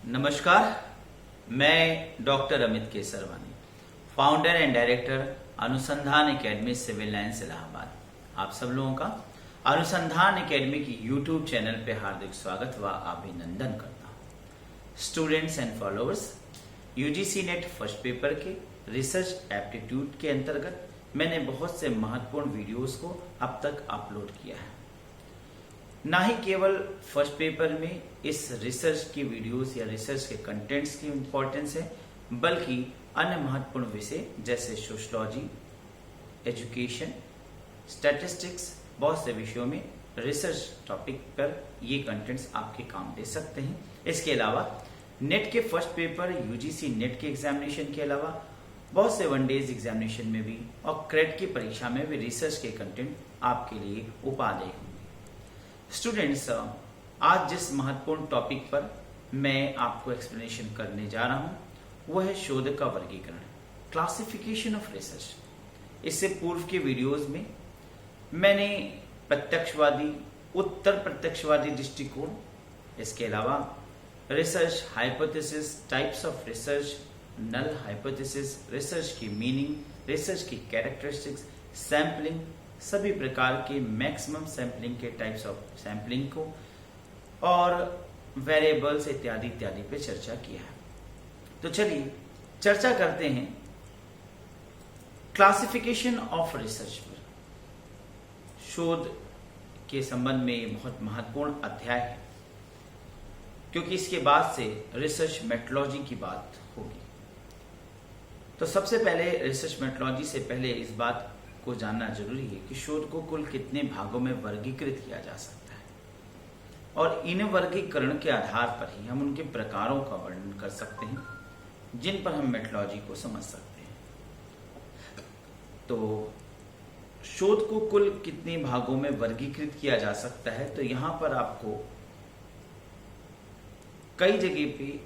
नमस्कार, मैं doctor Amit Kesarwani, founder and director अनुसंधान एकेडमी सिविल लाइंस इलाहाबाद। आप सब लोगों का अनुसंधान एकेडमी की यूट्यूब चैनल पे हार्दिक स्वागत व अभिनंदन करता हूँ। Students and followers, UGC net first paper के रिसर्च एप्टीट्यूड के अंतर्गत मैंने बहुत से महत्वपूर्ण वीडियोस को अब तक अपलोड किया है। ना ही केवल फर्स्ट पेपर में इस रिसर्च की वीडियोस या रिसर्च के कंटेंट्स की इंपॉर्टेंस है, बल्कि अन्य महत्वपूर्ण विषय जैसे सोशियोलॉजी, एजुकेशन, स्टैटिस्टिक्स, बहुत से विषयों में रिसर्च टॉपिक पर ये कंटेंट्स आपके काम दे सकते हैं। इसके अलावा नेट के फर्स्ट पेपर यूजीसी नेट के एग्जामिनेशन के अलावा बहुत से वनडेज एग्जामिनेशन में भी और क्रेड की परीक्षा में भी रिसर्च के कंटेंट आपके लिए उपादेय होंगे। स्टूडेंट्स, आज जिस महत्वपूर्ण टॉपिक पर मैं आपको एक्सप्लेनेशन करने जा रहा हूं वह है शोध का वर्गीकरण, क्लासिफिकेशन ऑफ रिसर्च। इससे पूर्व के वीडियोस में मैंने प्रत्यक्षवादी, उत्तर प्रत्यक्षवादी दृष्टिकोण, इसके अलावा research hypothesis, types of research, null hypothesis, research की मीनिंग, रिसर्च की कैरेक्टरिस्टिक्स, सैंपलिंग, सभी प्रकार के मैक्सिमम सैंपलिंग के टाइप्स ऑफ सैंपलिंग को और वेरिएबल्स इत्यादि इत्यादि पे चर्चा किया है। तो चलिए चर्चा करते हैं क्लासिफिकेशन ऑफ रिसर्च पर। शोध के संबंध में ये बहुत महत्वपूर्ण अध्याय है, क्योंकि इसके बाद से रिसर्च मेथोडोलॉजी की बात होगी। तो सबसे पहले रिसर्च मेथोडोलॉजी से पहले इस बात को जानना जरूरी है कि शोध को कुल कितने भागों में वर्गीकृत किया जा सकता है, और इन वर्गीकरण के आधार पर ही हम उनके प्रकारों का वर्णन कर सकते हैं जिन पर हम मेथोडोलॉजी को समझ सकते हैं। तो शोध को कुल कितने भागों में वर्गीकृत किया जा सकता है, तो यहां पर आपको कई जगह पे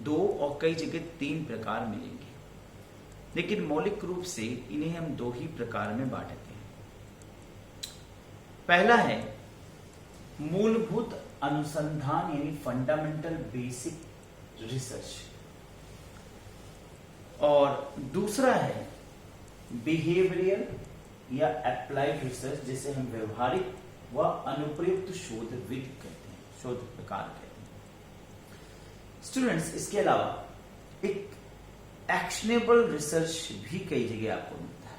2 और कई जगह 3 प्रकार मिलेंगे, लेकिन मौलिक रूप से इन्हें हम 2 ही प्रकार में बांटते हैं। पहला है मूलभूत अनुसंधान यानी फंडामेंटल बेसिक रिसर्च, और दूसरा है बिहेवियरल या अप्लाइड रिसर्च, जिसे हम व्यवहारिक व अनुप्रयुक्त शोध विधि कहते हैं, शोध प्रकार कहते हैं। स्टूडेंट्स, इसके अलावा एक एक्शनेबल रिसर्च भी कई जगह आपको मिलता है,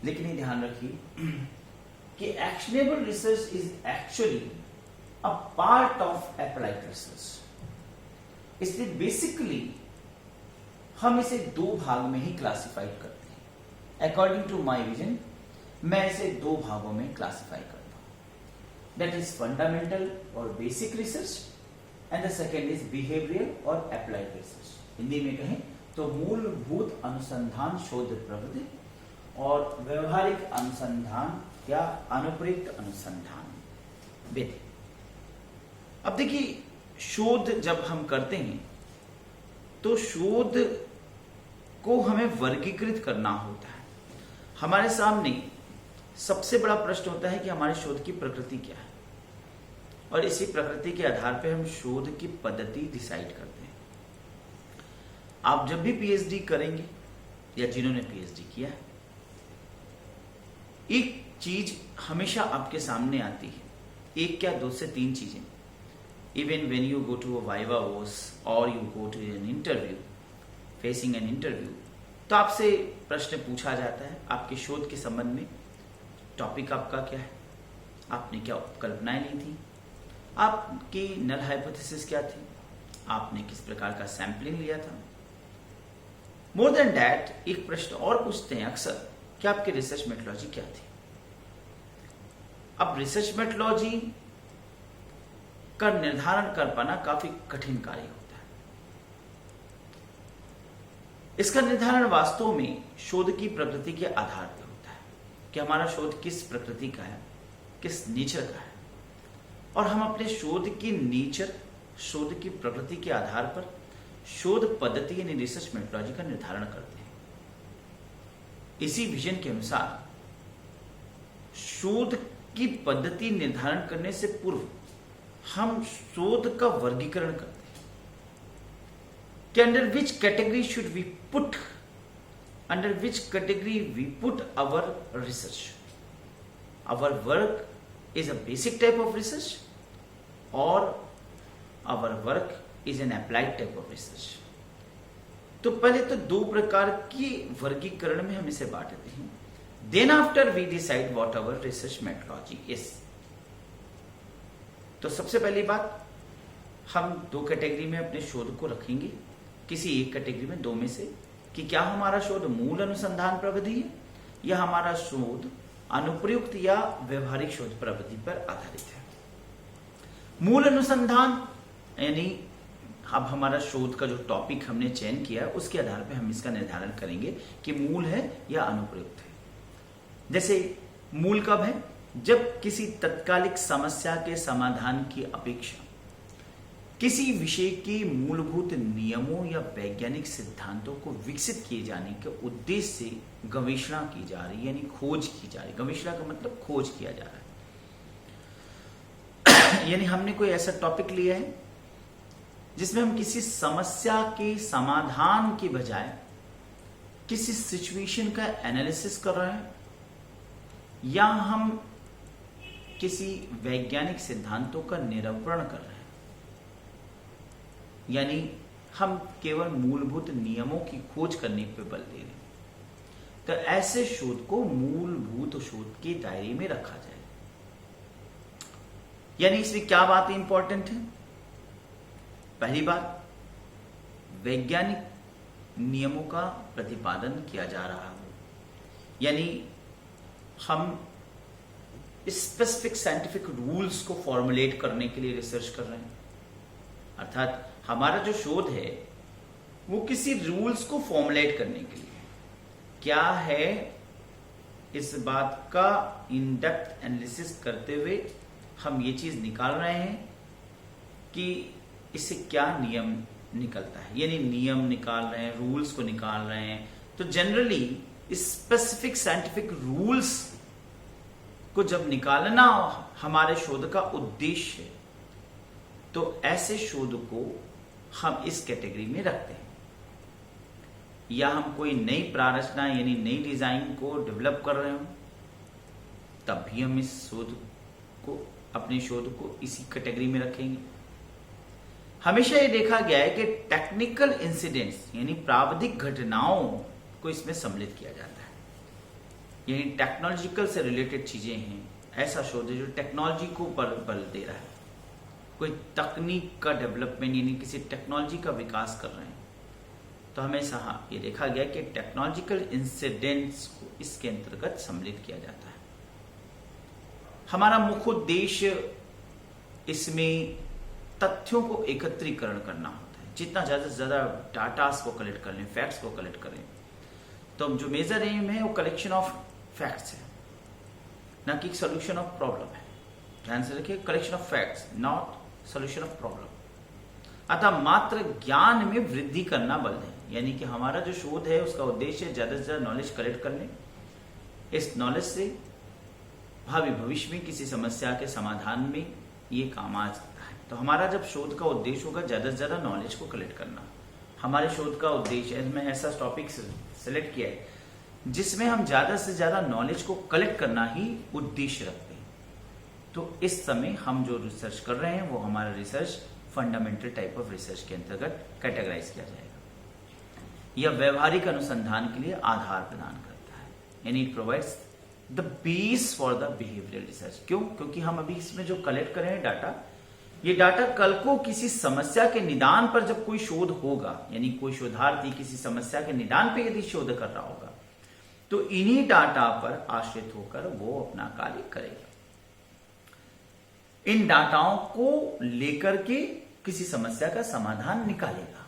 लेकिन ये ध्यान रखिए कि actionable research is actually a part of applied research. इसलिए बेसिकली हम इसे 2 भाग में ही क्लासिफाइड करते हैं। अकॉर्डिंग टू माय विजन मैं इसे 2 भागों में क्लासिफाई करता हूं, दैट इज फंडामेंटल और basic research, and the second is behavioural और अप्लाइड रिसर्च। हिंदी में कहें तो मूलभूत अनुसंधान शोध प्रवृत्ति और व्यवहारिक अनुसंधान या अनुप्रयुक्त अनुसंधान विधि। अब देखिए, शोध जब हम करते हैं तो शोध को हमें वर्गीकृत करना होता है। हमारे सामने सबसे बड़ा प्रश्न होता है कि हमारे शोध की प्रकृति क्या है, और इसी प्रकृति के आधार पर हम शोध की पद्धति डिसाइड करते हैं। आप जब भी पीएचडी करेंगे या जिन्होंने पीएचडी किया है, एक चीज हमेशा आपके सामने आती है, एक क्या 2 से 3 चीजें। Even when you go to a viva course और you go to an interview, facing an interview, तो आपसे प्रश्न पूछा जाता है आपके शोध के संबंध में। टॉपिक आपका क्या है, आपने क्या कल्पनाएं ली थी, आपकी नल हाइपोथेसिस क्या थी, आपने किस प्रकार का सैंपलिंग लिया था। मोर देन दैट, एक प्रश्न और पूछते हैं अक्सर कि आपकी रिसर्च मेथोडोलॉजी क्या थी। अब रिसर्च मेथोडोलॉजी का निर्धारण कर पाना काफी कठिन कार्य होता है। इसका निर्धारण वास्तव में शोध की प्रकृति के आधार पर होता है कि हमारा शोध किस प्रकृति का है, किस नेचर का है, और हम अपने शोध की नेचर, शोध की प्रकृति के आधार पर शोध पद्धति यानी रिसर्च मेथोडोलॉजी का निर्धारण करते हैं। इसी विजन के अनुसार शोध की पद्धति निर्धारण करने से पूर्व हम शोध का वर्गीकरण करते हैं। कि under which category should we put, under which category we put our research. Our work is a basic type of research और our work is an applied type of research. तो पहले तो दो प्रकार की वर्गीकरण में हम इसे बांटते हैं. Then after we decide what our research methodology is. तो सबसे पहली बात, हम दो कैटेगरी में अपने शोध को रखेंगे, किसी एक कैटेगरी में, दो में से, कि क्या हमारा शोध मूल अनुसंधान प्रविधि है या हमारा शोध अनुप्रयुक्त या व्यवहारिक शोध प्रविधि पर आधारित है. मूल अनुसंधान यानी अब हमारा शोध का जो टॉपिक हमने चयन किया है उसके आधार पर हम इसका निर्धारण करेंगे कि मूल है या अनुप्रयुक्त है. जैसे मूल कब है? जब किसी तत्कालिक समस्या के समाधान की अपेक्षा किसी विषय के मूलभूत नियमों या वैज्ञानिक सिद्धांतों को विकसित किए जाने के उद्देश्य से गवेषणा की जा रही है, यानी खोज की जा रही है. गवेषणा का मतलब खोज किया जा रहा है. यानी हमने कोई ऐसा टॉपिक लिया है जिसमें हम किसी समस्या के समाधान के बजाय किसी सिचुएशन का एनालिसिस कर रहे हैं, या हम किसी वैज्ञानिक सिद्धांतों का निरूपण कर रहे हैं. यानी हम केवल मूलभूत नियमों की खोज करने पर बल दे रहे हैं. तो ऐसे शोध को मूलभूत शोध के दायरे में रखा जाए. यानी इसमें क्या बातें इंपॉर्टेंट है? पहली बात, वैज्ञानिक नियमों का प्रतिपादन किया जा रहा हो, यानी हम स्पेसिफिक साइंटिफिक रूल्स को फॉर्मुलेट करने के लिए रिसर्च कर रहे हैं. अर्थात हमारा जो शोध है वो किसी रूल्स को फॉर्मुलेट करने के लिए क्या है, इस बात का इन डेप्थ एनालिसिस करते हुए हम ये चीज निकाल रहे हैं कि इससे क्या नियम निकलता है. यानी नियम निकाल रहे हैं, रूल्स को निकाल रहे हैं. तो जनरली स्पेसिफिक साइंटिफिक रूल्स को जब निकालना हमारे शोध का उद्देश्य है, तो ऐसे शोध को हम इस कैटेगरी में रखते हैं. या हम कोई नई प्रारचना यानी नई डिजाइन को डेवलप कर रहे हो, तब भी हम इस शोध को, अपने शोध को इसी कैटेगरी में रखेंगे. हमेशा ये देखा गया है कि टेक्निकल इंसिडेंट्स यानी प्राविधिक घटनाओं को इसमें सम्मिलित किया जाता है. यानी टेक्नोलॉजिकल से रिलेटेड चीजें हैं, ऐसा शोध है जो टेक्नोलॉजी को बल दे रहा है, कोई तकनीक का डेवलपमेंट यानी किसी टेक्नोलॉजी का विकास कर रहे हैं. तो हमेशा ये देखा गया कि टेक्नोलॉजिकल इंसिडेंट्स को इसके अंतर्गत सम्मिलित किया जाता है. हमारा मुख्य उद्देश्य इसमें तथ्यों को एकत्रीकरण करना होता है. जितना ज्यादा से ज्यादा डाटास को कलेक्ट कर लें, फैक्ट्स को कलेक्ट करें. तो जो मेजर एम है वो कलेक्शन ऑफ फैक्ट्स है, ना कि सोल्यूशन ऑफ प्रॉब्लम है. ध्यान से रखिए, collection of facts, not solution of problem. अतः मात्र ज्ञान में वृद्धि करना बल है. यानी कि हमारा जो शोध है उसका उद्देश्य ज्यादा से ज्यादा नॉलेज कलेक्ट करने, इस नॉलेज से भावी भविष्य में किसी समस्या के समाधान में ये काम आ सकता है. तो हमारा जब शोध का उद्देश्य होगा ज्यादा से ज्यादा नॉलेज को कलेक्ट करना, हमारे शोध का उद्देश्य है. मैं ऐसा टॉपिक सेलेक्ट किया है जिसमें हम ज्यादा से ज्यादा नॉलेज को कलेक्ट करना ही उद्देश्य रखते हैं. तो इस समय हम जो रिसर्च कर रहे हैं वो हमारा research fundamental type of research के अंतर्गत कैटेगराइज किया जाएगा. यह व्यवहारिक अनुसंधान के लिए आधार प्रदान करता है, यानी it provides the base for the behavioural research. क्यों? क्योंकि हम अभी इसमें जो कलेक्ट कर रहे हैं डाटा, ये डाटा कल को किसी समस्या के निदान पर जब कोई शोध होगा, यानी कोई शोधार्थी किसी समस्या के निदान पर यदि शोध कर रहा होगा, तो इन्हीं डाटा पर आश्रित होकर वो अपना कार्य करेगा. इन डाटाओं को लेकर के किसी समस्या का समाधान निकालेगा.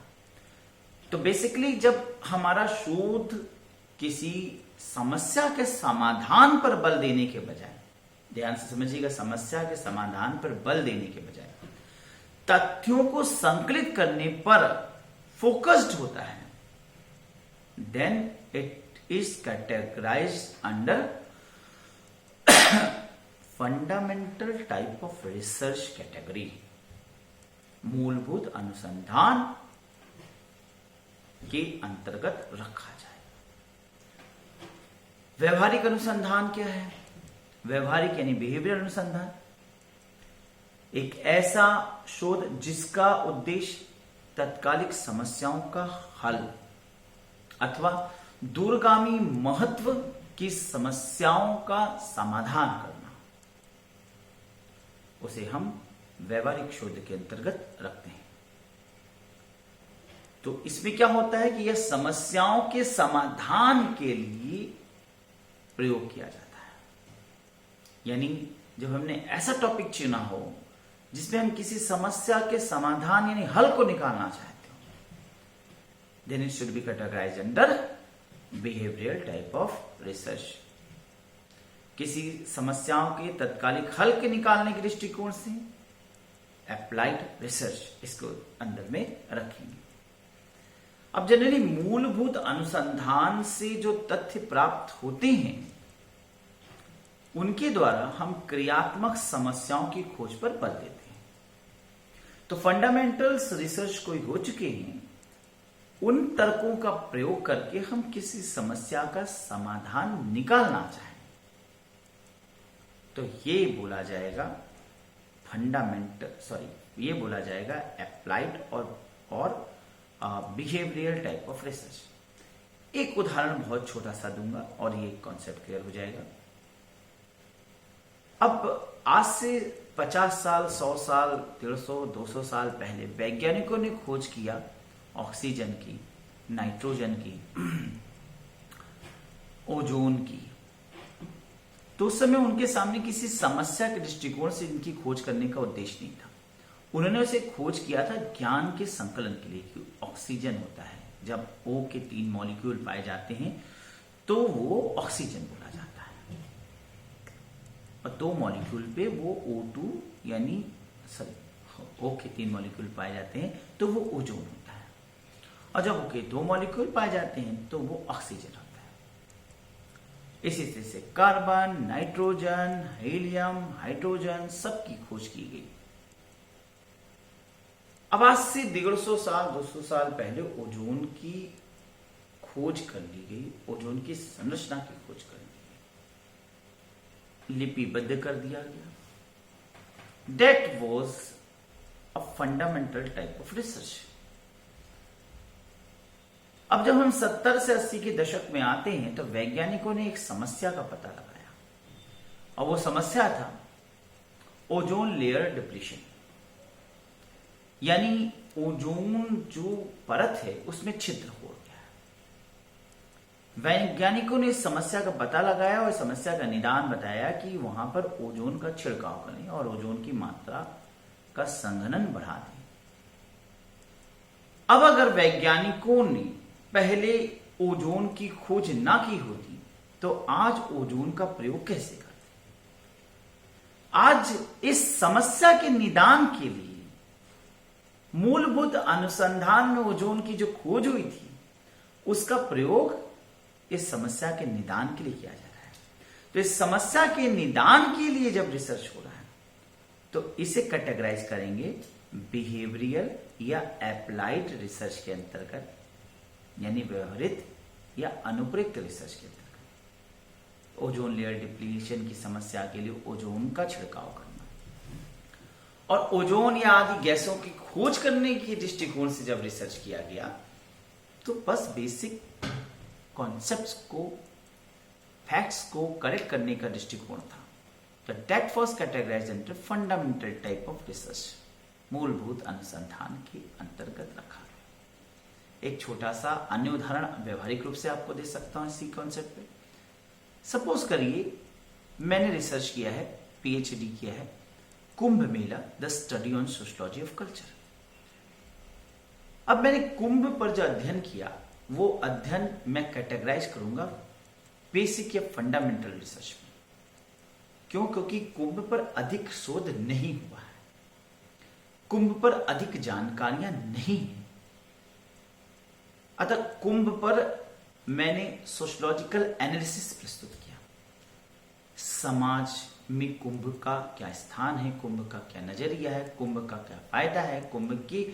तो बेसिकली जब हमारा शोध किसी समस्या के समाधान पर बल देने के बजाय, ध्यान से समझिएगा, समस्या के समाधान पर बल देने के बजाय तथ्यों को संकलित करने पर फोकस्ड होता है, then it is categorised under fundamental type of research category. मूलभूत अनुसंधान के अंतर्गत रखा जाए। व्यवहारिक अनुसंधान क्या है? व्यवहारिक यानी बिहेवियरल अनुसंधान एक ऐसा शोध जिसका उद्देश्य तत्कालिक समस्याओं का हल अथवा दूरगामी महत्व की समस्याओं का समाधान करना, उसे हम व्यवहारिक शोध के अंतर्गत रखते हैं। तो इसमें क्या होता है कि यह समस्याओं के समाधान के लिए प्रयोग किया जाता है। यानी जब हमने ऐसा टॉपिक चुना हो जिसमें हम किसी समस्या के समाधान यानी हल को निकालना चाहते हो, then it should be categorised under behavioural type of research. किसी समस्याओं के तत्कालिक हल के निकालने के दृष्टिकोण से एप्लाइड रिसर्च इसको अंदर में रखेंगे। अब जनरली मूलभूत अनुसंधान से जो तथ्य प्राप्त होते हैं उनके द्वारा हम क्रियात्मक समस्याओं की खोज पर बल देते हैं। तो फंडामेंटल्स रिसर्च कोई हो चुके हैं, उन तर्कों का प्रयोग करके हम किसी समस्या का समाधान निकालना चाहें तो ये बोला जाएगा ये बोला जाएगा एप्लाइड और बिहेवियरल टाइप ऑफ रिसर्च। एक उदाहरण बहुत छोटा सा दूंगा और ये कॉन्सेप्ट क्लियर हो जाएगा। अब आज से 50 साल, 100 साल, 150, 200 साल पहले वैज्ञानिकों ने खोज किया ऑक्सीजन की, नाइट्रोजन की, ओजोन की। तो उस समय उनके सामने किसी समस्या के दृष्टिकोण से इनकी खोज करने का उद्देश्य नहीं था। उन्होंने उसे खोज किया था ज्ञान के संकलन के लिए कि ऑक्सीजन होता है, जब O के 3 मॉलिक्यूल पाए जाते हैं तो वो ऑक्सीजन बोला जाता है, और 2 मॉलिक्यूल पे वो O2 यानी O के 3 मॉलिक्यूल पाए जाते हैं तो वो ओजोन होता है, और जब O के 2 मॉलिक्यूल पाए जाते हैं तो वो ऑक्सीजन होता है। इसी तरह से कार्बन, नाइट्रोजन, हीलियम, हाइड्रोजन सबकी खोज की गई। अब आज से 150 साल, 200 साल पहले ओजोन की खोज कर ली गई, ओजोन की संरचना की खोज कर ली गई, लिपिबद्ध कर दिया गया। That was a fundamental type of research. अब जब हम 70 से 80 के दशक में आते हैं तो वैज्ञानिकों ने एक समस्या का पता लगाया, और वो समस्या था ओजोन लेयर डिप्लीशन, यानी ओजोन जो परत है उसमें छिद्र हो गया। वैज्ञानिकों ने इस समस्या का पता लगाया और समस्या का निदान बताया कि वहां पर ओजोन का छिड़काव करें और ओजोन की मात्रा का संघनन बढ़ा दें। अब अगर वैज्ञानिकों ने पहले ओजोन की खोज ना की होती तो आज ओजोन का प्रयोग कैसे करते? आज इस समस्या के निदान के लिए मूलभूत अनुसंधान में ओजोन की जो खोज हुई थी उसका प्रयोग इस समस्या के निदान के लिए किया जा रहा है। तो इस समस्या के निदान के लिए जब रिसर्च हो रहा है तो इसे कैटेगराइज करेंगे बिहेवियरल या एप्लाइड रिसर्च के अंतर्गत, यानी व्यवहारिक या अनुप्रयुक्त रिसर्च के अंतर्गत। ओजोन लेयर डिप्लीशन की समस्या के लिए ओजोन का छिड़काव करना और ओजोन या आदि गैसों की खोज करने के दृष्टिकोण से जब रिसर्च किया गया तो बस बेसिक कॉन्सेप्ट्स को, फैक्ट्स को करेक्ट करने का दृष्टिकोण था। तो that was categorised under fundamental type of research, मूलभूत अनुसंधान के अंतर्गत रखा गया। एक छोटा सा अन्य उदाहरण व्यवहारिक रूप से आपको दे सकता हूं इसी कॉन्सेप्ट पे। सपोज करिए मैंने रिसर्च किया है, पीएचडी किया है, Kumbh Mela the study on sociology of culture. अब मैंने कुंभ पर जो अध्ययन किया वो अध्ययन मैं कैटेगराइज करूंगा बेसिक या फंडामेंटल रिसर्च में। क्यों? क्योंकि कुंभ पर अधिक शोध नहीं हुआ है, कुंभ पर अधिक जानकारियां नहीं है, अतः कुंभ पर मैंने सोशियोलॉजिकल एनालिसिस प्रस्तुत किया। समाज में कुंभ का क्या स्थान है, कुंभ का क्या नजरिया है, कुंभ का क्या फायदा है, कुंभ की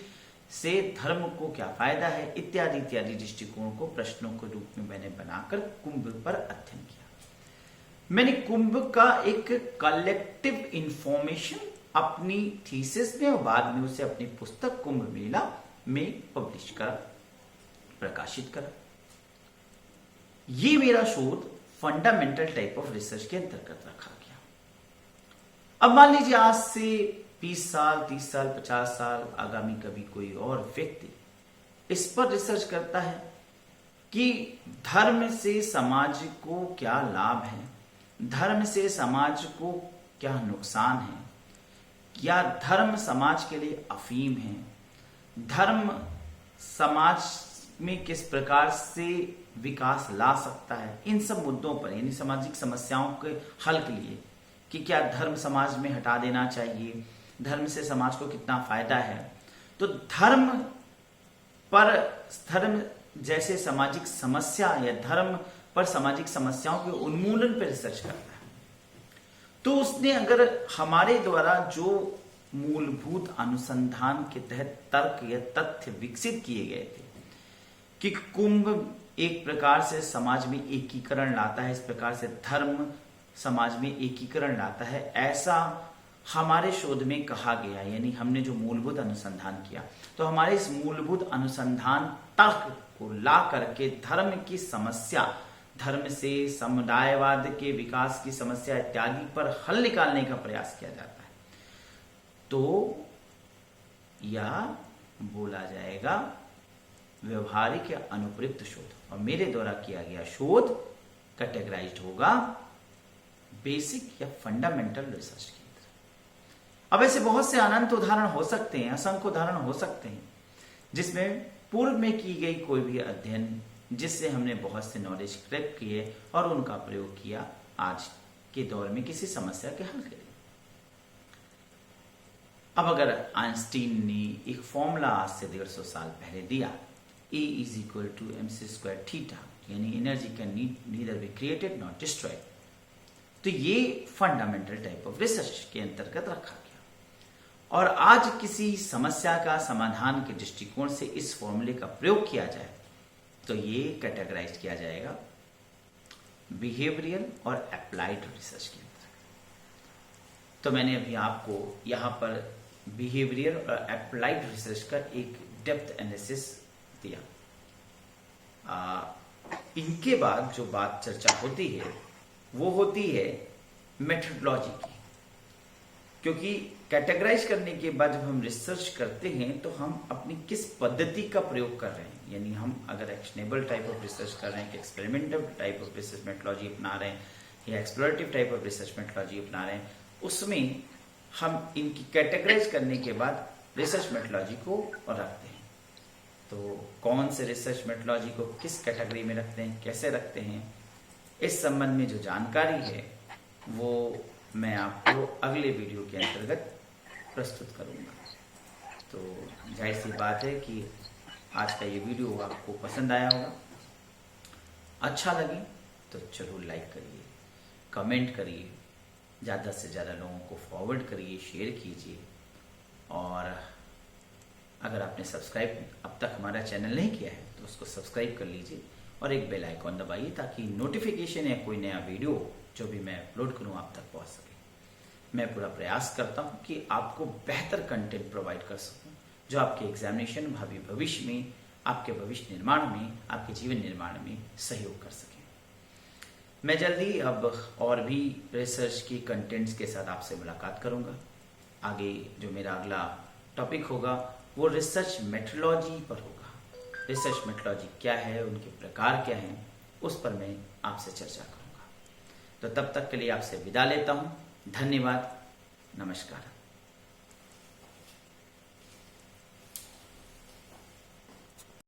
से धर्म को क्या फायदा है, इत्यादि इत्यादि दृष्टिकोण को प्रश्नों के रूप में मैंने बनाकर कुंभ पर अध्ययन किया। मैंने कुंभ का एक कलेक्टिव इंफॉर्मेशन अपनी थीसिस में और बाद में उसे अपनी पुस्तक कुंभ मेला में पब्लिश करा, प्रकाशित करा। ये मेरा शोध फंडामेंटल टाइप ऑफ रिसर्च के अंतर्गत रखा गया। अब मान लीजिए आज से 20 साल, 30 साल, 50 साल आगामी कभी कोई और व्यक्ति इस पर रिसर्च करता है कि धर्म से समाज को क्या लाभ है, धर्म से समाज को क्या नुकसान है, क्या धर्म समाज के लिए अफीम है, धर्म समाज में किस प्रकार से विकास ला सकता है, इन सब मुद्दों पर यानी सामाजिक समस्याओं के हल के लिए कि क्या धर्म समाज में हटा देना चाहिए, धर्म से समाज को कितना फायदा है। तो धर्म जैसे सामाजिक समस्या या धर्म पर सामाजिक समस्याओं के उन्मूलन पर रिसर्च करता है। तो उसने अगर हमारे द्वारा जो मूलभूत अनुसंधान के तहत तर्क या तथ्य विकसित किए गए थे कि कुंभ एक प्रकार से समाज में एकीकरण लाता है, इस प्रकार से धर्म समाज में एकीकरण लाता है, ऐसा हमारे शोध में कहा गया, यानी हमने जो मूलभूत अनुसंधान किया, तो हमारे इस मूलभूत अनुसंधान तर्क को ला करके धर्म की समस्या, धर्म से समुदायवाद के विकास की समस्या इत्यादि पर हल निकालने का प्रयास किया जाता है। तो यह बोला जाएगा व्यवहारिक या अनुप्रयुक्त शोध, और मेरे द्वारा किया गया शोध कैटेगराइज्ड होगा बेसिक या फंडामेंटल रिसर्च की तरह। अब ऐसे बहुत से अनंत उदाहरण हो सकते हैं, असंख्य उदाहरण हो सकते हैं जिसमें पूर्व में की गई कोई भी अध्ययन जिससे हमने बहुत से नॉलेज कलेक्ट किए और उनका प्रयोग किया आज के दौर में किसी समस्या के हल के लिए। अब अगर आइंस्टीन ने एक फॉर्मूला आज से 150 साल पहले दिया, E = mc²θ, यानी energy can neither be created not destroyed, तो ये फंडामेंटल टाइप ऑफ रिसर्च के अंतर्गत रखा गया। और आज किसी समस्या का समाधान के दृष्टिकोण से इस फॉर्मूले का प्रयोग किया जाए तो ये कैटेगराइज किया जाएगा बिहेवियरल और अप्लाइड रिसर्च के अंतर्गत। तो मैंने अभी आपको यहाँ पर बिहेवियरल और अप्लाइड रिसर्च का एक डेप्थ एनालिसिस दिया। इनके बाद जो बात चर्चा होती है वो होती है मेथडोलॉजी की, क्योंकि कैटेगराइज करने के बाद जब हम रिसर्च करते हैं तो हम अपनी किस पद्धति का प्रयोग कर रहे हैं, यानी हम अगर एक्शनेबल टाइप ऑफ रिसर्च कर रहे हैं कि experimental type of research methodology अपना रहे हैं या explorative type of research methodology अपना रहे हैं, उसमें हम इनकी कैटेगराइज करने के बाद रिसर्च मेथडोलॉजी को रखते हैं। तो कौन से रिसर्च मेथडोलॉजी को किस कैटेगरी में रखते हैं, कैसे रखते हैं, इस संबंध में जो जानकारी है वो मैं आपको अगले वीडियो के अंतर्गत प्रस्तुत करूंगा। तो जाहिर सी बात है कि आज का ये वीडियो आपको पसंद आया होगा। अच्छा लगे तो जरूर लाइक करिए, कमेंट करिए, ज़्यादा से ज़्यादा लोगों को फॉरवर्ड करिए, शेयर कीजिए। और अगर आपने सब्सक्राइब अब तक हमारा चैनल नहीं किया है तो उसको सब्सक्राइब कर लीजिए और एक बेल आइकॉन दबाइए ताकि नोटिफिकेशन या कोई नया वीडियो जो भी मैं अपलोड करूं आप तक पहुंच सके। मैं पूरा प्रयास करता हूं कि आपको बेहतर कंटेंट प्रोवाइड कर सकूं जो आपके एग्जामिनेशन, भावी भविष्य में, आपके भविष्य निर्माण में, आपके जीवन निर्माण में सहयोग कर सके। मैं जल्दी अब और भी रिसर्च की कंटेंट्स के साथ आपसे मुलाकात करूंगा। आगे जो मेरा अगला टॉपिक होगा वो रिसर्च मेथडोलॉजी पर होगा। रिसर्च मेथडोलॉजी क्या है, उनके प्रकार क्या हैं, उस पर मैं आपसे चर्चा करूंगा। तो तब तक के लिए आपसे विदा लेता हूं। धन्यवाद, नमस्कार।